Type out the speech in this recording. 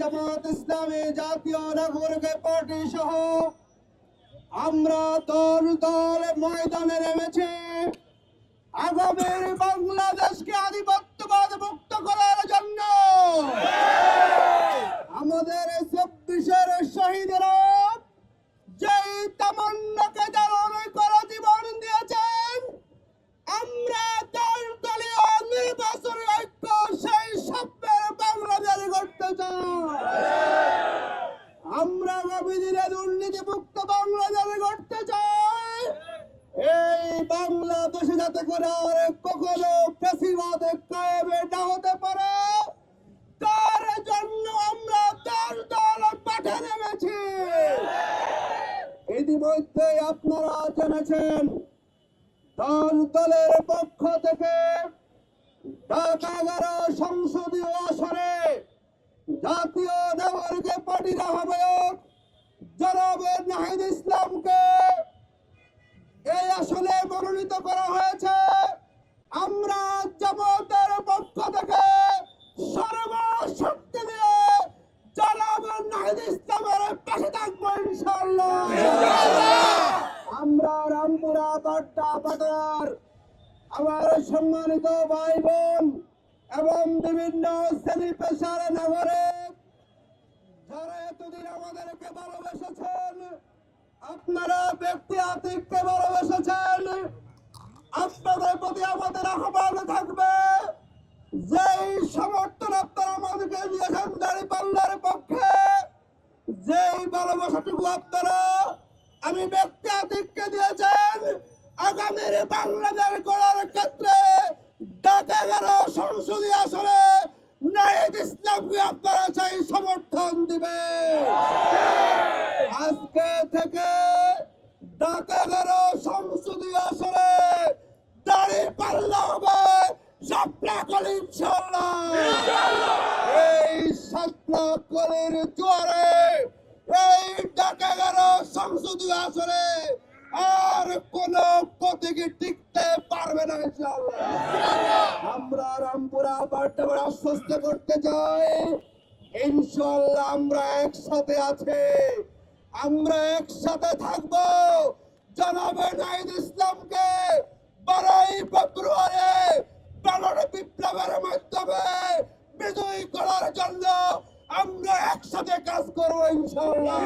জামাত ইসলামী জাতীয় নাগরিক পার্টি সহ আমরা দল দল ময়দানে নেমেছি আগামীর বাংলাদেশকে আধিপত্যবাদ মুক্ত করার জন্য। আমাদের ২৪-এর শহীদেরা যেই তামান্নাকে ধারণ করে জীবন দিয়েছেন, আমরা দল দলীয় নির্বাচনী ঐক্য সেই স্বপ্নের বাংলাদেশ গড়তে চাই। আমরা আগামী দিনে দুর্নীতিমুক্ত বাংলাদেশ গড়তে চাই। এই বাংলাদেশে যাতে করে আর কখনো ফ্যাসিবাদ কায়েমে না হতে পারে, তার জন্য আমরা দল দল মাঠে নেমেছি। ইতিমধ্যে আপনারা জেনেছেন দল দলের পক্ষ থেকে ঢাকা 11 সংসদীয় আসনে জাতীয় নাগরিক পার্টির আহ্বায়ক জনাব নাহিদ ইসলামকে এই আসনে মনোনীত করা হয়েছে। আমরা জামাতের পক্ষ থেকে সর্বশক্তি দিয়ে জনাব নাহিদ ইসলামের পাশে থাকবো ইনশাআল্লাহ। আমরা রামপুরা বাড্ডা পাটার আমার সম্মানিত ভাই বোন এবং বিভিন্ন শ্রেণী পেশার নাগরিক যারা এতদিন আমাদেরকে ভালোবেসেছেন, আপনারা ব্যক্তি আতিককে ভালোবেসেছেন, আপনাদের প্রতি আমাদের আহ্বান থাকবে যেই সমর্থন আপনারা আমাদেরকে দিয়েছেন দাঁড়িপাল্লার পক্ষে, যেই ভালোবাসাটুকু আপনারা আমি ব্যক্তি আতিককে দিয়েছেন, আগামীর বাংলাদেশ গড়ার ক্ষেত্রে ঢাকা 11 সংসদীয় আসনে নাহিদ ইসলামকে আপনারা চাই সমর্থন দিবে। আজকে থেকে ঢাকা 11 সংসদীয় আসনে দাঁড়িপাল্লা হবে শাপলা কলি ইনশাআল্লাহ। এই শাপলা কলির জোরে এই ঢাকা 11 সংসদীয় আসনে আর কোন প্রতীকে টিকতে পারবে না ইনশাআল্লাহ। আমরা রামপুরা বাড্ডা আশ্বস্ত করতে চাই ইনশাআল্লাহ আমরা একসাথে আছি, আমরা একসাথে থাকবো। জনাব নাহিদ ইসলামকে 12 ফেব্রুয়ারি ব্যালট বিপ্লবের মাধ্যমে বিজয়ী করার জন্য আমরা একসাথে কাজ করবো ইনশাআল্লাহ।